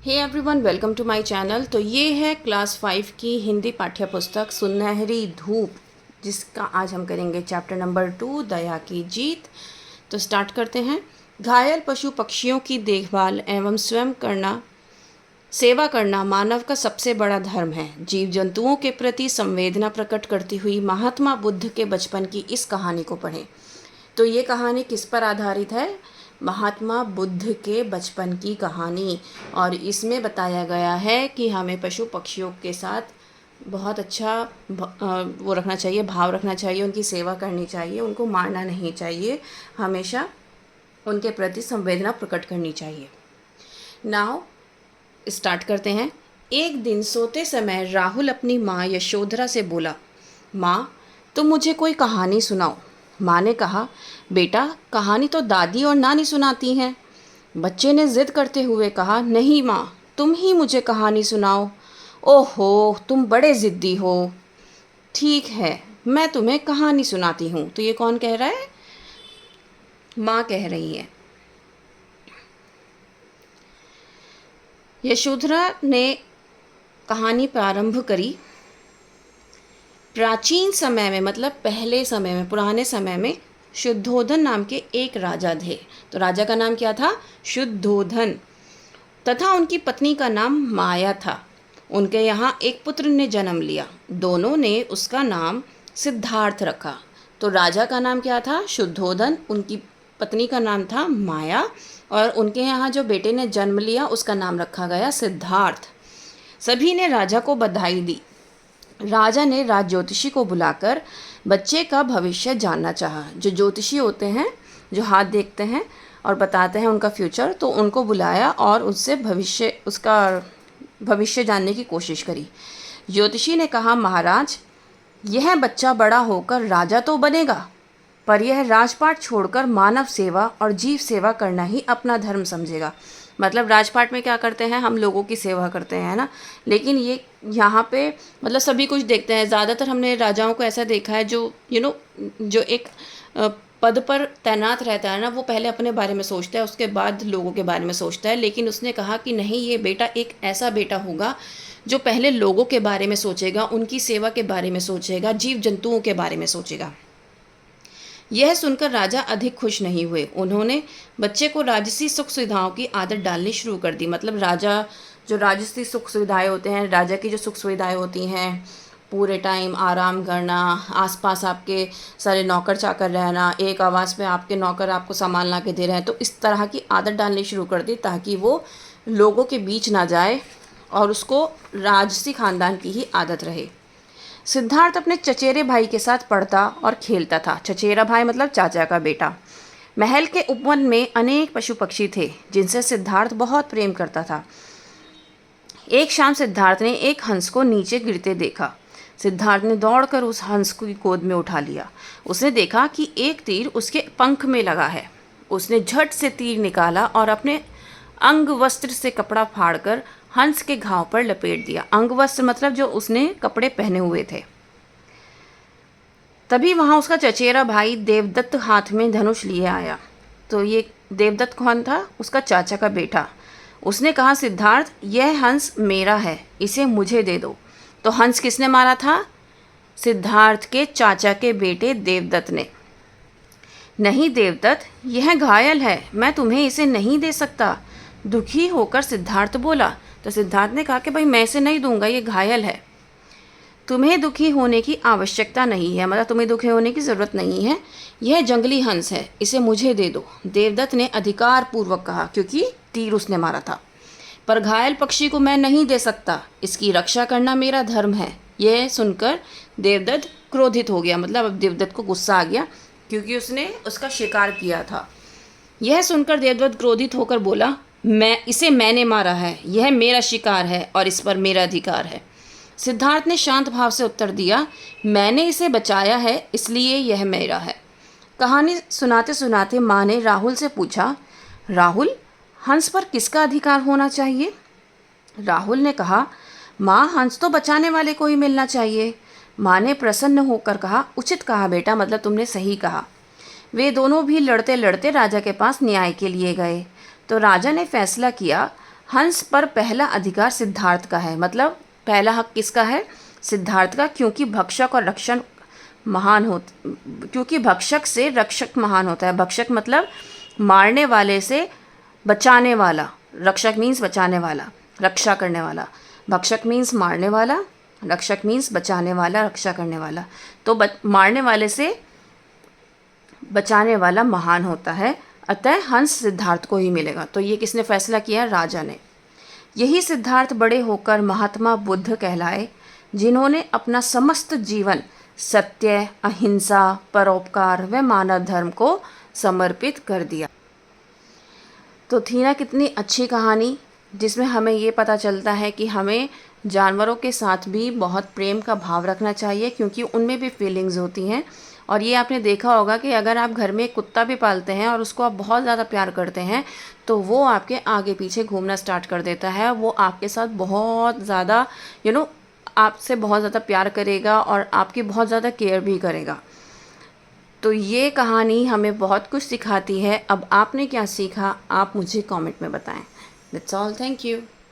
Hey everyone, welcome to my channel. तो ये है क्लास 5 की हिंदी पाठ्य पुस्तक सुनहरी धूप, जिसका आज हम करेंगे चैप्टर नंबर 2, दया की जीत। तो स्टार्ट करते हैं। घायल पशु पक्षियों की देखभाल एवं स्वयं सेवा करना मानव का सबसे बड़ा धर्म है। जीव जंतुओं के प्रति संवेदना प्रकट करती हुई महात्मा बुद्ध के बचपन की इस कहानी को पढ़ें। तो ये कहानी किस पर आधारित है? महात्मा बुद्ध के बचपन की कहानी। और इसमें बताया गया है कि हमें पशु पक्षियों के साथ बहुत अच्छा वो रखना चाहिए, भाव रखना चाहिए, उनकी सेवा करनी चाहिए, उनको मारना नहीं चाहिए, हमेशा उनके प्रति संवेदना प्रकट करनी चाहिए। नाउ स्टार्ट करते हैं। एक दिन सोते समय राहुल अपनी माँ यशोधरा से बोला, माँ, तुम मुझे कोई कहानी सुनाओ। माँ ने कहा, बेटा, कहानी तो दादी और नानी सुनाती हैं। बच्चे ने जिद करते हुए कहा, नहीं माँ, तुम ही मुझे कहानी सुनाओ। ओहो, तुम बड़े ज़िद्दी हो। ठीक है, मैं तुम्हें कहानी सुनाती हूँ। तो ये कौन कह रहा है? माँ कह रही है। यशोधरा ने कहानी प्रारंभ करी। प्राचीन समय में, मतलब पहले समय में, पुराने समय में शुद्धोधन नाम के एक राजा थे। तो राजा का नाम क्या था? शुद्धोधन। तथा उनकी पत्नी का नाम माया था। उनके यहाँ एक पुत्र ने जन्म लिया। दोनों ने उसका नाम सिद्धार्थ रखा। तो राजा का नाम क्या था? शुद्धोधन। उनकी पत्नी का नाम था माया, और उनके यहाँ जो बेटे ने जन्म लिया उसका नाम रखा गया सिद्धार्थ। सभी ने राजा को बधाई दी। राजा ने राज ज्योतिषी को बुलाकर बच्चे का भविष्य जानना चाहा। जो ज्योतिषी होते हैं, जो हाथ देखते हैं और बताते हैं उनका फ्यूचर, तो उनको बुलाया और उससे उसका भविष्य जानने की कोशिश करी। ज्योतिषी ने कहा, महाराज, यह बच्चा बड़ा होकर राजा तो बनेगा, पर यह राजपाट छोड़कर मानव सेवा और जीव सेवा करना ही अपना धर्म समझेगा। मतलब राजपाट में क्या करते हैं? हम लोगों की सेवा करते हैं, है ना। लेकिन ये यहाँ पे मतलब सभी कुछ देखते हैं। ज़्यादातर हमने राजाओं को ऐसा देखा है जो जो एक पद पर तैनात रहता है ना, वो पहले अपने बारे में सोचता है, उसके बाद लोगों के बारे में सोचता है। लेकिन उसने कहा कि नहीं, ये बेटा एक ऐसा बेटा होगा जो पहले लोगों के बारे में सोचेगा, उनकी सेवा के बारे में सोचेगा, जीव जंतुओं के बारे में सोचेगा। यह सुनकर राजा अधिक खुश नहीं हुए। उन्होंने बच्चे को राजसी सुख सुविधाओं की आदत डालनी शुरू कर दी। मतलब राजा, जो राजसी सुख सुविधाएं होते हैं, राजा की जो सुख सुविधाएं होती हैं, पूरे टाइम आराम करना, आसपास आपके सारे नौकर चाकर रहना, एक आवाज़ पे आपके नौकर आपको सामान ला के दे रहे हैं, तो इस तरह की आदत डालनी शुरू कर दी ताकि वो लोगों के बीच ना जाए और उसको राजसी खानदान की ही आदत रहे। सिद्धार्थ अपने चचेरे भाई के साथ पढ़ता और खेलता था। चचेरा भाई मतलब चाचा का बेटा। महल के उपवन में अनेक पशु पक्षी थे जिनसे सिद्धार्थ बहुत प्रेम करता था। एक शाम सिद्धार्थ ने एक हंस को नीचे गिरते देखा। सिद्धार्थ ने दौड़कर उस हंस को गोद में उठा लिया। उसने देखा कि एक तीर उसके पंख में लगा है। उसने झट से तीर निकाला और अपने अंग वस्त्र से कपड़ा फाड़कर हंस के घाव पर लपेट दिया। अंग वस्त्र मतलब जो उसने कपड़े पहने हुए थे। तभी वहाँ उसका चचेरा भाई देवदत्त हाथ में धनुष लिए आया। तो ये देवदत्त कौन था? उसका चाचा का बेटा। उसने कहा, सिद्धार्थ, यह हंस मेरा है, इसे मुझे दे दो। तो हंस किसने मारा था? सिद्धार्थ के चाचा के बेटे देवदत्त ने। नहीं देवदत्त, यह घायल है, मैं तुम्हें इसे नहीं दे सकता। दुखी होकर सिद्धार्थ बोला। तो सिद्धार्थ ने कहा कि भाई मैं इसे नहीं दूंगा, ये घायल है। तुम्हें दुखी होने की आवश्यकता नहीं है, मतलब तुम्हें दुखी होने की ज़रूरत नहीं है। यह जंगली हंस है, इसे मुझे दे दो। देवदत्त ने अधिकार पूर्वक कहा, क्योंकि तीर उसने मारा था। पर घायल पक्षी को मैं नहीं दे सकता, इसकी रक्षा करना मेरा धर्म है। यह सुनकर देवदत्त क्रोधित हो गया। मतलब अब देवदत्त को गुस्सा आ गया क्योंकि उसने उसका शिकार किया था। यह सुनकर देवदत्त क्रोधित होकर बोला, मैंने मारा है, यह मेरा शिकार है और इस पर मेरा अधिकार है। सिद्धार्थ ने शांत भाव से उत्तर दिया, मैंने इसे बचाया है, इसलिए यह मेरा है। कहानी सुनाते सुनाते माँ ने राहुल से पूछा, राहुल, हंस पर किसका अधिकार होना चाहिए? राहुल ने कहा, माँ, हंस तो बचाने वाले को ही मिलना चाहिए। माँ ने प्रसन्न होकर कहा, उचित कहा बेटा, मतलब तुमने सही कहा। वे दोनों भी लड़ते लड़ते राजा के पास न्याय के लिए गए। तो राजा ने फैसला किया, हंस पर पहला अधिकार सिद्धार्थ का है, मतलब पहला हक किसका है? सिद्धार्थ का, क्योंकि भक्षक और रक्षक महान क्योंकि भक्षक से रक्षक महान होता है। भक्षक मतलब मारने वाले से बचाने वाला, रक्षक मीन्स बचाने वाला, रक्षा करने वाला। भक्षक मीन्स मारने वाला, रक्षक मीन्स बचाने वाला, रक्षा करने वाला। तो मारने वाले से बचाने वाला महान होता है, अतः हंस सिद्धार्थ को ही मिलेगा। तो ये किसने फैसला किया? राजा ने। यही सिद्धार्थ बड़े होकर महात्मा बुद्ध कहलाए, जिन्होंने अपना समस्त जीवन सत्य, अहिंसा, परोपकार व मानव धर्म को समर्पित कर दिया। तो थी ना कितनी अच्छी कहानी, जिसमें हमें ये पता चलता है कि हमें जानवरों के साथ भी बहुत प्रेम का भाव रखना चाहिए, क्योंकि उनमें भी फीलिंग्स होती हैं। और ये आपने देखा होगा कि अगर आप घर में एक कुत्ता भी पालते हैं और उसको आप बहुत ज़्यादा प्यार करते हैं, तो वो आपके आगे पीछे घूमना स्टार्ट कर देता है। वो आपके साथ बहुत ज़्यादा आपसे बहुत ज़्यादा प्यार करेगा और आपकी बहुत ज़्यादा केयर भी करेगा। तो ये कहानी हमें बहुत कुछ सिखाती है। अब आपने क्या सीखा, आप मुझे कमेंट में बताएं। That's all, thank you.